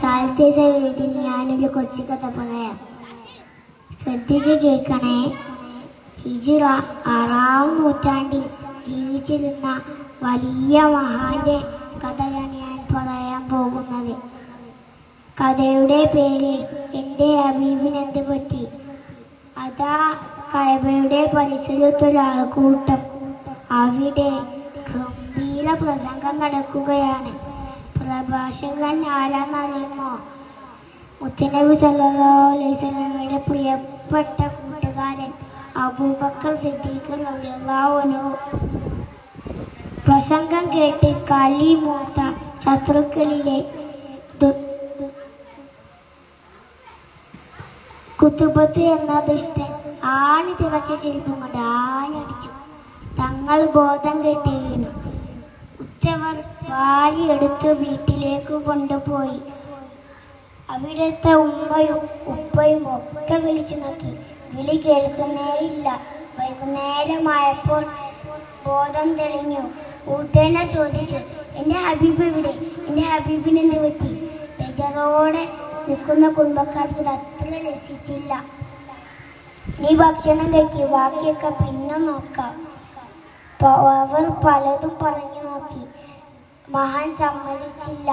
സാഹിത്യ വേദിയിൽ ഞാനൊരു കൊച്ചു കഥ പറയാം. ശ്രദ്ധിച്ചു കേൾക്കണേ. ഹിജ്റ 6-ാം നൂറ്റാണ്ടിൽ ജീവിച്ചിരുന്ന വലിയ മഹാന്റെ കഥയാണ് ഞാൻ പറയാൻ പോകുന്നത്. കഥയുടെ പേര് എൻ്റെ ഹബീബിനെന്ത് പറ്റി. അതാ കഅബയുടെ പരിസരത്തൊരാൾക്കൂട്ടം. അവിടെ ഗംഭീര പ്രസംഗം നടക്കുകയാണ്. പ്രഭാഷകൻ ആരാന്നറിയുമോ? മുത്തുനബി സല്ലല്ലാഹു അലൈഹി വസല്ലമയുടെ പ്രിയപ്പെട്ട കൂട്ടുകാരൻ അബൂബക്കർ സിദ്ദീഖ് റളിയല്ലാഹു അൻഹു. പ്രസംഗം കേട്ട് കലി മൂത്ത ശത്രുക്കളിലെ കുത്തുബത്ത് എന്ന ദുഷ്ടൻ ആണി തിറച്ച ചെരുപ്പും കൊണ്ട് ആഞ്ഞടിച്ചു. തങ്ങൾ ബോധം കെട്ടി വീണു. ഉറ്റവർ വാരിയെടുത്ത് വീട്ടിലേക്ക് കൊണ്ടുപോയി. അവിടുത്തെ ഉമ്മയും ഉപ്പയും ഒക്കെ വിളിച്ചു നോക്കി. വിളി കേൾക്കുന്നേയില്ല. വൈകുന്നേരമായപ്പോൾ ബോധം തെളിഞ്ഞു. ഊട്ടേനെ ചോദിച്ചു, എൻ്റെ ഹബീബ് എവിടെ? എൻ്റെ ഹബീബിനെന്ത് പറ്റി? ബേജാറോടെ നിൽക്കുന്ന കുടുംബക്കാർക്ക് അത്ര രസിച്ചില്ല. നീ ഭക്ഷണം കഴിക്കുക, ബാക്കിയൊക്കെ പിന്നെ നോക്കാം. അവർ പലതും പറഞ്ഞു നോക്കി. മഹാൻ സമ്മതിച്ചില്ല.